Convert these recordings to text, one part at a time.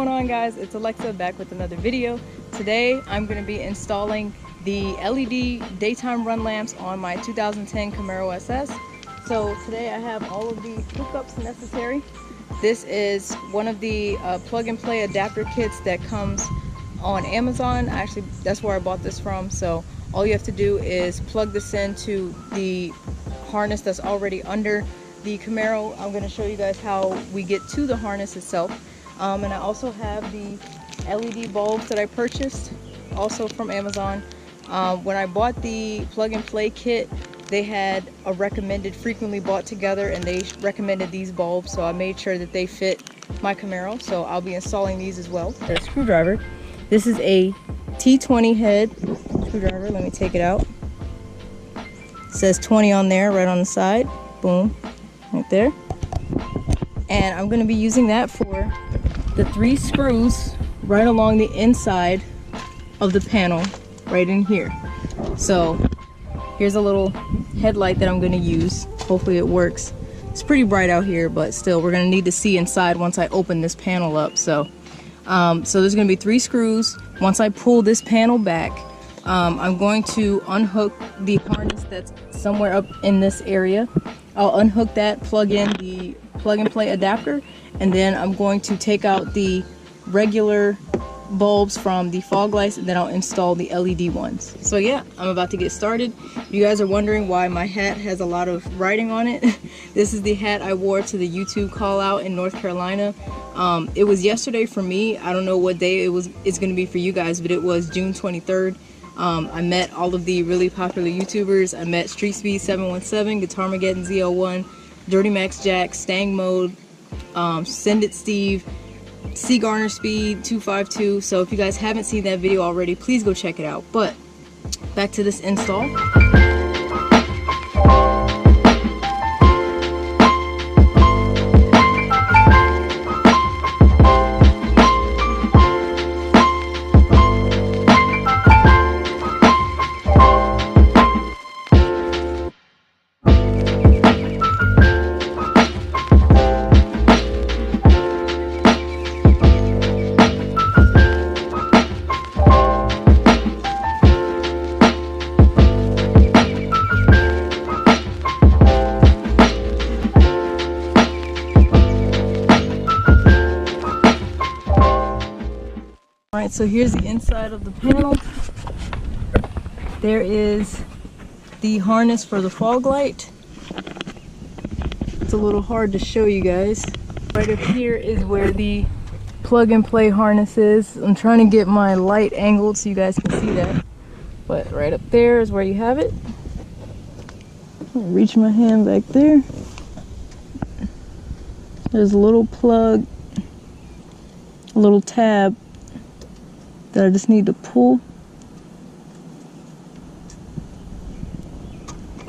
going on, guys? It's Alexa back with another video. Today I'm going to be installing the LED daytime run lamps on my 2010 Camaro SS. So today I have all of the hookups necessary. This is one of the plug and play adapter kits that comes on Amazon. Actually, that's where I bought this from. So all you have to do is plug this into the harness that's already under the Camaro. I'm going to show you guys how we get to the harness itself. And I also have the LED bulbs that I purchased also from Amazon. When I bought the plug and play kit, they had a recommended frequently bought together, and they recommended these bulbs, so I made sure that they fit my Camaro. So I'll be installing these as well. A screwdriver. This is a T20 head screwdriver. Let me take it out. It says 20 on there, right on the side. Boom, right there. And I'm going to be using that for the 3 screws right along the inside of the panel right in here. So here's a little headlight that I'm going to use. Hopefully it works. It's pretty bright out here, but still we're going to need to see inside once I open this panel up. So there's going to be 3 screws. Once I pull this panel back, I'm going to unhook the harness that's somewhere up in this area. I'll unhook that, plug in the plug and play adapter, and then I'm going to take out the regular bulbs from the fog lights, and then I'll install the LED ones. So yeah, I'm about to get started. You guys are wondering why my hat has a lot of writing on it. This is the hat I wore to the YouTube call out in North Carolina. It was yesterday for me. I don't know what day it's going to be for you guys, but it was June 23rd. I met all of the really popular YouTubers. I met Street Speed 717, Guitarmageddon Z01, Dirty Max Jack, Stang Mode, Send It Steve, C Garner Speed 252. So if you guys haven't seen that video already, please go check it out. But back to this install. Alright, so here's the inside of the panel. There is the harness for the fog light. It's a little hard to show you guys. Right up here is where the plug and play harness is. I'm trying to get my light angled so you guys can see that. But right up there is where you have it. I'll reach my hand back there. There's a little plug, a little tab that I just need to pull.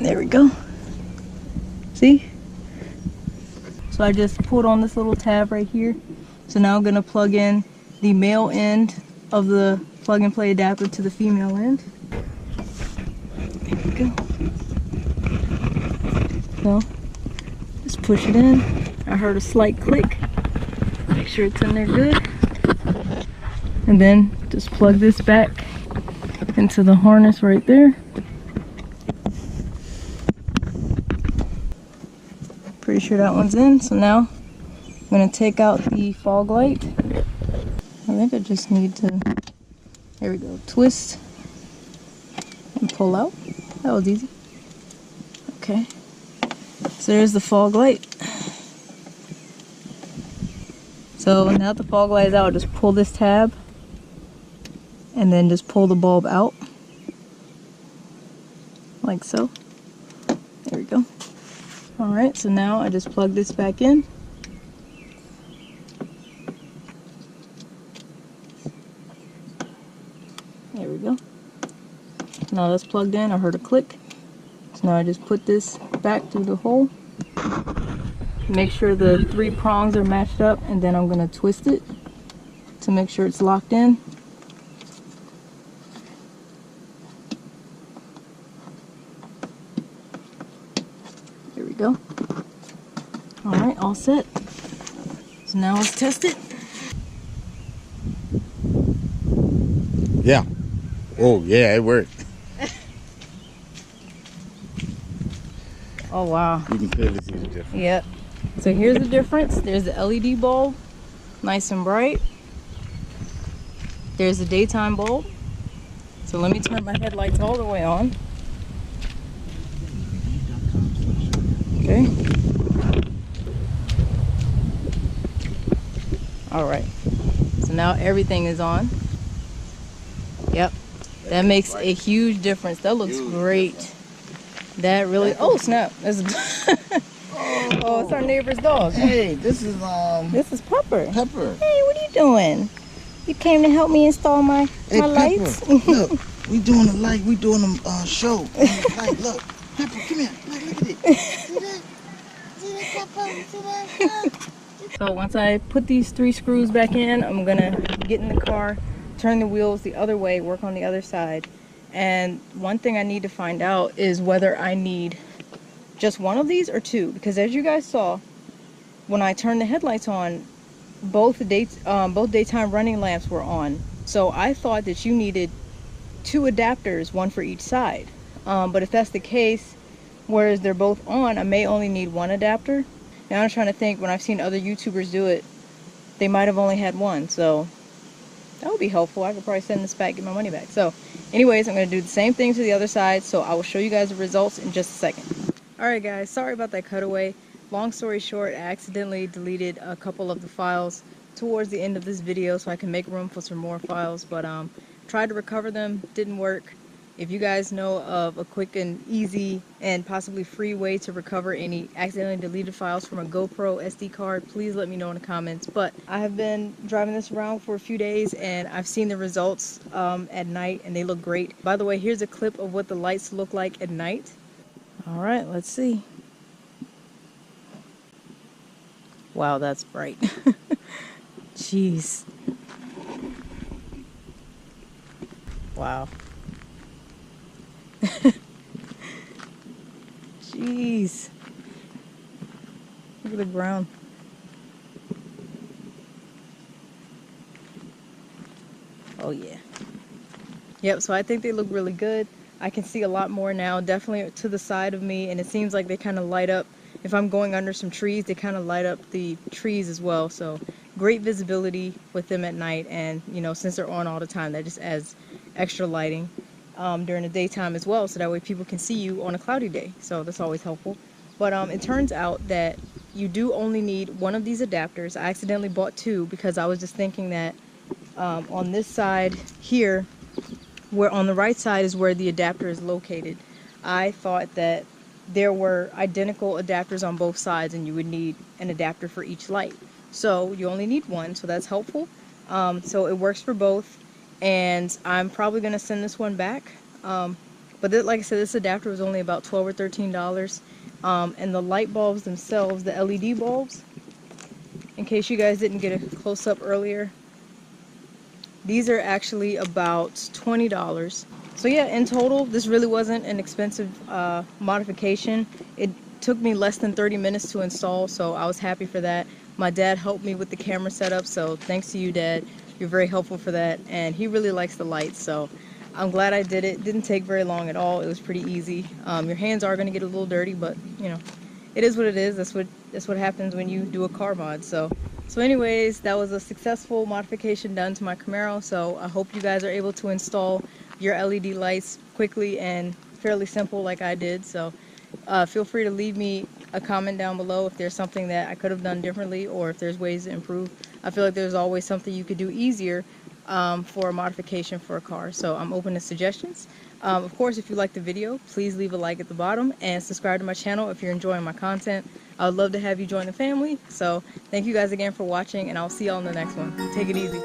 There we go. See? So I just pulled on this little tab right here. So now I'm gonna plug in the male end of the plug and play adapter to the female end. There we go. So just push it in. I heard a slight click. Make sure it's in there good. And then just plug this back into the harness right there. Pretty sure that one's in. So now I'm going to take out the fog light. I think I just need to, there we go, twist and pull out. That was easy. Okay. So there's the fog light. So now that the fog light is out, just pull this tab and then just pull the bulb out like so. There we go. Alright, so now I just plug this back in. There we go. Now that's plugged in. I heard a click. So now I just put this back through the hole. Make sure the 3 prongs are matched up, and then I'm going to twist it to make sure it's locked in. There we go. Alright, all set. So now let's test it. Oh yeah, it worked. Oh wow. You can clearly see the difference. Yep. So here's the difference. There's the LED bulb, nice and bright. There's the daytime bulb. So let me turn my headlights all the way on. Okay. All right. So now everything is on. Yep. That makes a huge difference. That looks great. That really, oh snap. That's oh, it's our neighbor's dog. Hey, this is Pepper. Pepper. Hey, what are you doing? You came to help me install my lights? Look, we doing a light, we doing a show. Light, look. Pepper, come here. Look at it. See that? See that, Pepper? See that? So once I put these 3 screws back in, I'm gonna get in the car, turn the wheels the other way, work on the other side. And one thing I need to find out is whether I need just one of these or 2, because as you guys saw, when I turned the headlights on, both daytime running lamps were on. So I thought that you needed 2 adapters, one for each side. But if that's the case, whereas they're both on, I may only need 1 adapter. Now I'm trying to think, when I've seen other YouTubers do it, they might have only had 1. So that would be helpful. I could probably send this back, get my money back. So anyways, I'm going to do the same thing to the other side. So I will show you guys the results in just a second. Alright guys, sorry about that cutaway. Long story short, I accidentally deleted a couple of the files towards the end of this video so I can make room for some more files, but tried to recover them, didn't work. If you guys know of a quick and easy and possibly free way to recover any accidentally deleted files from a GoPro SD card, please let me know in the comments. But I have been driving this around for a few days and I've seen the results at night and they look great. By the way, here's a clip of what the lights look like at night. Alright, let's see. Wow, that's bright. Jeez. Wow. Jeez. Look at the ground. Oh yeah. Yep, so I think they look really good. I can see a lot more now, definitely to the side of me, and it seems like they kind of light up. If I'm going under some trees, they kind of light up the trees as well. So great visibility with them at night, and you know, since they're on all the time, that just adds extra lighting during the daytime as well, so that way people can see you on a cloudy day. So that's always helpful. But it turns out that you do only need 1 of these adapters. I accidentally bought 2 because I was just thinking that on this side here, where on the right side is where the adapter is located, I thought that there were identical adapters on both sides and you would need an adapter for each light. So you only need 1, so that's helpful. So it works for both, and I'm probably going to send this one back. But like I said, this adapter was only about $12 or $13. And the light bulbs themselves, the LED bulbs, in case you guys didn't get a close-up earlier, these are actually about $20. So yeah, in total, this really wasn't an expensive modification. It took me less than 30 minutes to install, so I was happy for that. My dad helped me with the camera setup, so thanks to you, Dad. You're very helpful for that, and he really likes the lights, so I'm glad I did it. Didn't take very long at all. It was pretty easy. Your hands are going to get a little dirty, but you know, it is what it is. That's what happens when you do a car mod. So anyways, that was a successful modification done to my Camaro. So I hope you guys are able to install your LED lights quickly and fairly simple like I did. So feel free to leave me a comment down below if there's something that I could have done differently, or if there's ways to improve. I feel like there's always something you could do easier for a modification for a car, so I'm open to suggestions. Of course, if you like the video, please leave a like at the bottom and subscribe to my channel if you're enjoying my content. I would love to have you join the family. So thank you guys again for watching, and I'll see y'all in the next one. Take it easy.